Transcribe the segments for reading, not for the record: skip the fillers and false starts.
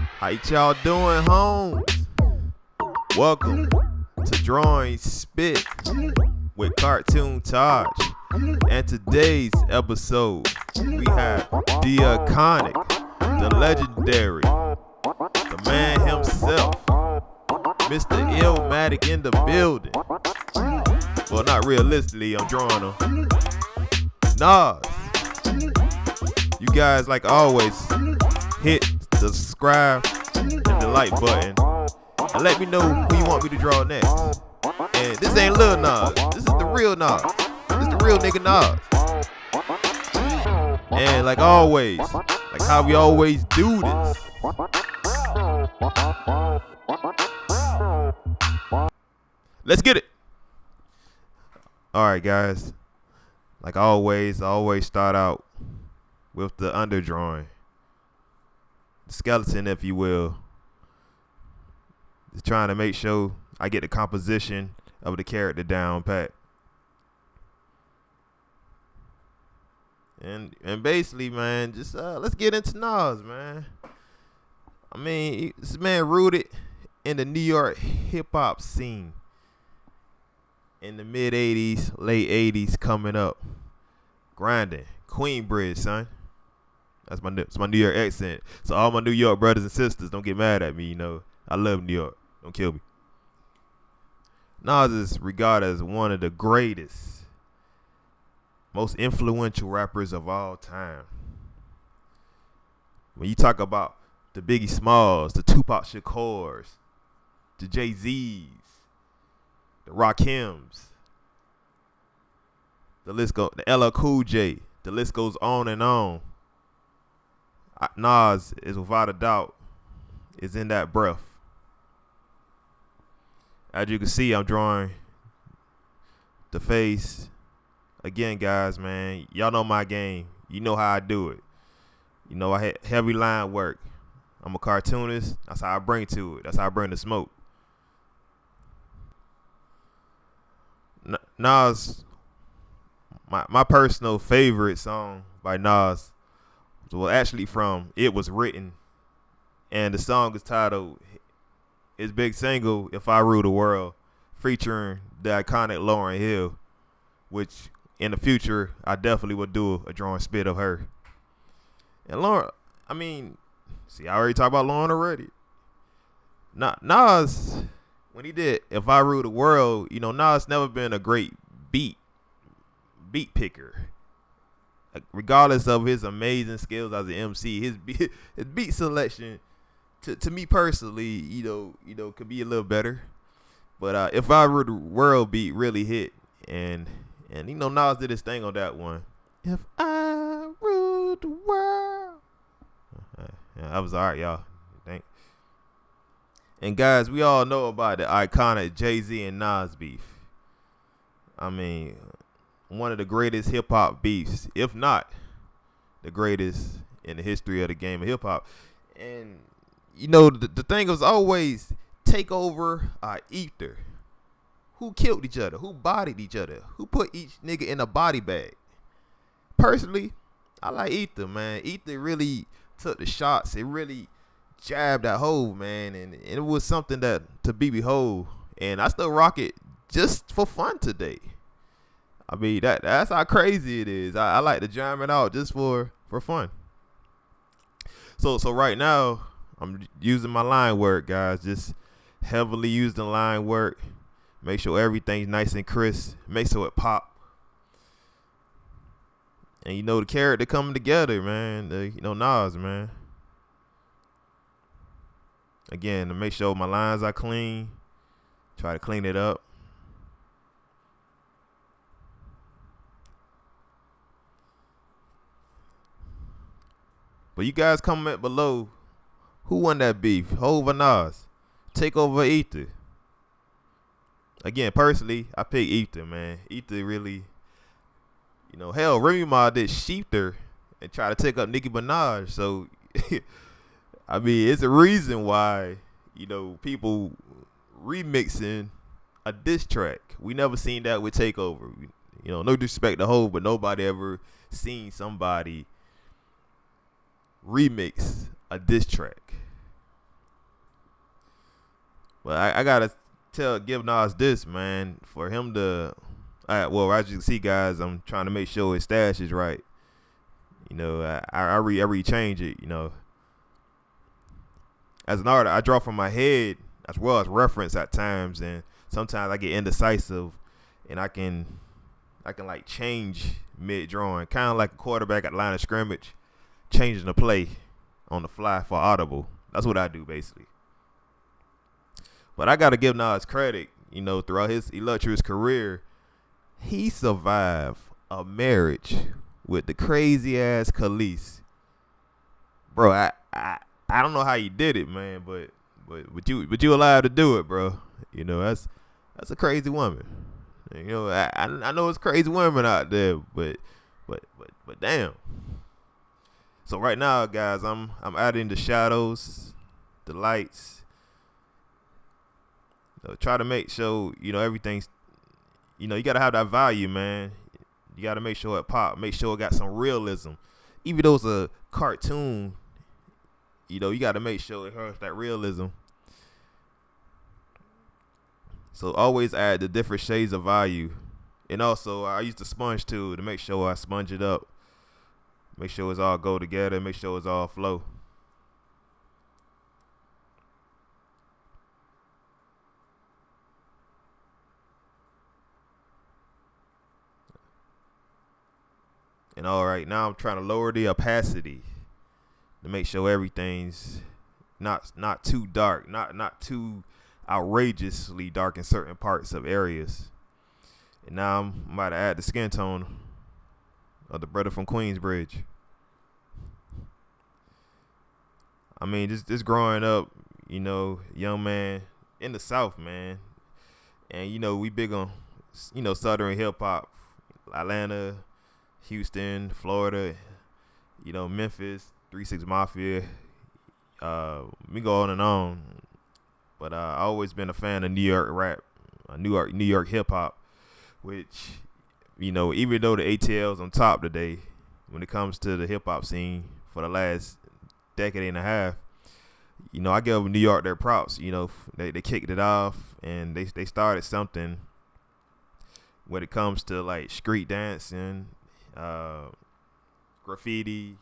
How y'all doing, Holmes? Welcome to Drawin Spit with CartoonTaj. And today's episode, we have the iconic, the legendary, the man himself, Mr. Illmatic in the building. Well, not realistically, I'm drawing him. Nas. You guys, like always, hit the subscribe and the like button and let me know who you want me to draw next. And this ain't Lil Nas, this is the real Nas. This is the real nigga Nas. And like always, like how we always do this, let's get it. Alright guys, like always, I always start out with the underdrawing, the skeleton if you will. Just trying to make sure I get the composition of the character down pat. And basically, man, just let's get into Nas, man. I mean, this man rooted in the New York hip hop scene in the mid 80s, late 80s, coming up, grinding, Queensbridge, son. That's my New York accent. So all my New York brothers and sisters, don't get mad at me. You know, I love New York. Don't kill me. Nas is regarded as one of the greatest, most influential rappers of all time. When you talk about the Biggie Smalls, the Tupac Shakurs, the Jay-Z's, the Rakims, the list go, the LL Cool J, the list goes on and on. Nas is without a doubt is in that breath. As you can see, I'm drawing the face. Again, guys, man, y'all know my game. You know how I do it. You know, I had heavy line work. I'm a cartoonist. That's how I bring to it. That's how I bring the smoke. Nas, my personal favorite song by Nas was actually from It Was Written, and the song is titled his big single If I Rule the World, featuring the iconic Lauryn Hill, which in the future I definitely would do a drawing spit of her. And Lauryn, I mean, see, I already talked about Lauryn already. Nas, when he did If I Rule the World, you know, Nas never been a great beat picker. Like, regardless of his amazing skills as an MC, his beat selection, to me personally, you know, could be a little better. But If I Rule the World beat really hit, and you know, Nas did his thing on that one. If I rule the world, yeah, that was alright, y'all. Thank. And guys, we all know about the iconic Jay-Z and Nas beef. I mean, one of the greatest hip hop beefs, if not the greatest in the history of the game of hip hop. And you know, the thing was always Takeover or Ether. Who killed each other? Who bodied each other? Who put each nigga in a body bag? Personally, I like Ether, man. Ether really took the shots. It really jabbed that hole, man, and it was something that to be behold. And I still rock it just for fun today. I mean, that's how crazy it is. I like to jam it out just for fun. So right now, I'm using my line work, guys. Just heavily using line work. Make sure everything's nice and crisp. Make sure it pop. And you know, the character coming together, man. You know, Nas, man. Again, to make sure my lines are clean. Try to clean it up. But you guys comment below, who won that beef, Hov or Nas? Takeover Ether. Again, personally, I pick Ether, man. Ether really, you know, hell, Remy Ma did Sheether and try to take up Nicki Minaj. So, I mean, it's a reason why, you know, people remixing a diss track. We never seen that with Takeover. You know, no disrespect to Hov, but nobody ever seen somebody remix a diss track. But I gotta give Nas this, man, for him to. Well, as you can see, guys, I'm trying to make sure his stash is right. You know, I rechange it. You know, as an artist, I draw from my head as well as reference at times, and sometimes I get indecisive, and I can like change mid drawing, kind of like a quarterback at the line of scrimmage, changing the play on the fly for audible. That's what I do basically. But I gotta give Nas credit. You know, throughout his illustrious career, he survived a marriage with the crazy ass Khalees. Bro, I don't know how you did it, man, but you allowed to do it, bro. You know, that's a crazy woman. You know, I know it's crazy women out there, but damn. So right now, guys, I'm adding the shadows, the lights. Try to make sure, you know, everything's, you know, you gotta have that value, man. You gotta make sure it pop, make sure it got some realism. Even though it's a cartoon, you know, you gotta make sure it has that realism. So always add the different shades of value. And also I use the sponge tool to make sure I sponge it up. Make sure it's all go together, make sure it's all flow. And all right, now I'm trying to lower the opacity to make sure everything's not too dark, not too outrageously dark in certain parts of areas. And now I'm about to add the skin tone of the brother from Queensbridge. I mean, just growing up, you know, young man in the South, man. And, you know, we big on, you know, Southern hip hop, Atlanta, Houston, Florida, you know, Memphis, 3-6 Mafia. We go on and on. But I always been a fan of New York rap, New York hip hop, which, you know, even though the ATL's on top today, when it comes to the hip hop scene for the last decade and a half, you know, I give New York their props. You know, they kicked it off and they started something when it comes to like street dancing, graffiti,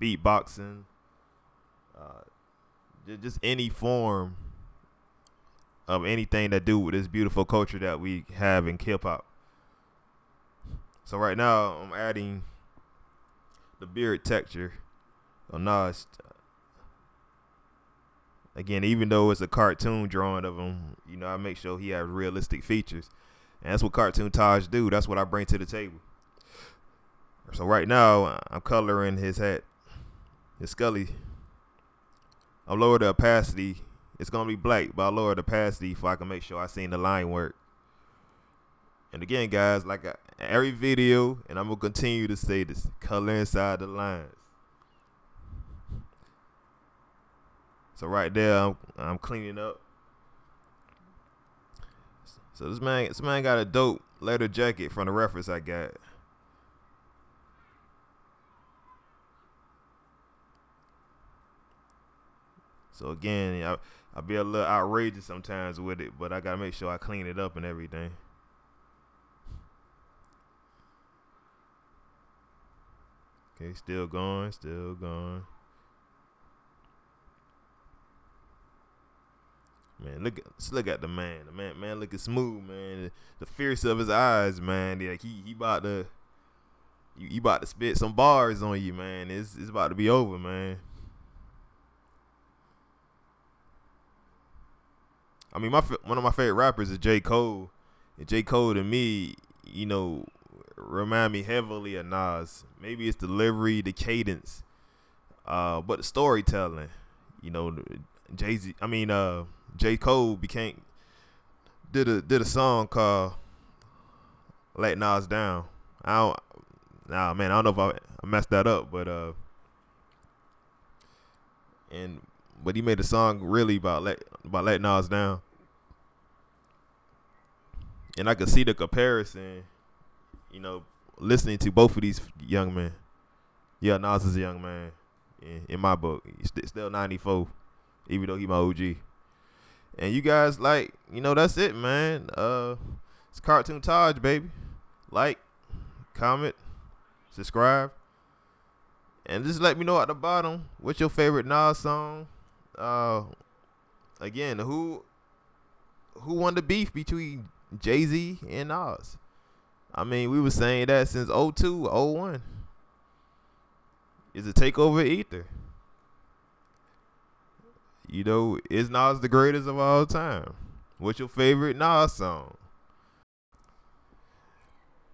beatboxing, just any form of anything that do with this beautiful culture that we have in hip hop. So right now I'm adding the beard texture on Nas. Again, even though it's a cartoon drawing of him, you know, I make sure he has realistic features. And that's what CartoonTaj do. That's what I bring to the table. So right now, I'm coloring his hat, his Scully. I'll lower the opacity. It's going to be black, but I'll lower the opacity so I can make sure I seen the line work. And again, guys, like every video, and I'm going to continue to say this, color inside the lines. So right there, I'm cleaning up. So this man got a dope leather jacket from the reference I got. So again, I'll be a little outrageous sometimes with it, but I gotta make sure I clean it up and everything. Okay, still going. Man, look at the man. The man looking smooth, man. The fierce of his eyes, man. Like he about to spit some bars on you, man. It's about to be over, man. I mean, one of my favorite rappers is J. Cole. And J. Cole to me, you know, remind me heavily of Nas. Maybe it's delivery, the cadence, but the storytelling. You know, J. Cole did a song called "Let Nas Down." I don't know if I messed that up, but he made a song really about letting Nas down, and I could see the comparison. You know, listening to both of these young men. Yeah, Nas is a young man. in my book. He's still 94, even though he my OG. And you guys, like, that's it, man. It's CartoonTaj, baby. Like, comment, subscribe, and just let me know at the bottom what's your favorite Nas song. Again, who won the beef between Jay-Z and Nas? I mean, we were saying that since 02, 01. Is it Takeover Ether? Is Nas the greatest of all time? What's your favorite Nas song?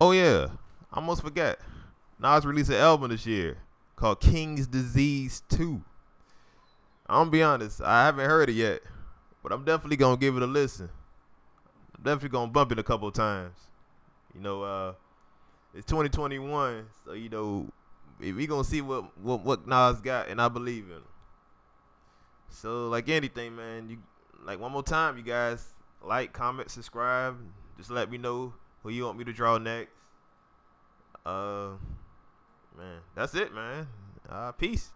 Oh yeah, I almost forgot. Nas released an album this year called King's Disease 2. I'm gonna be honest, I haven't heard it yet, but I'm definitely gonna give it a listen. I'm definitely gonna bump it a couple of times. It's 2021, so we gonna see what Nas got, and I believe in him. So like anything, man, one more time, you guys, like, comment, subscribe. Just let me know who you want me to draw next. Man, that's it, man. Peace.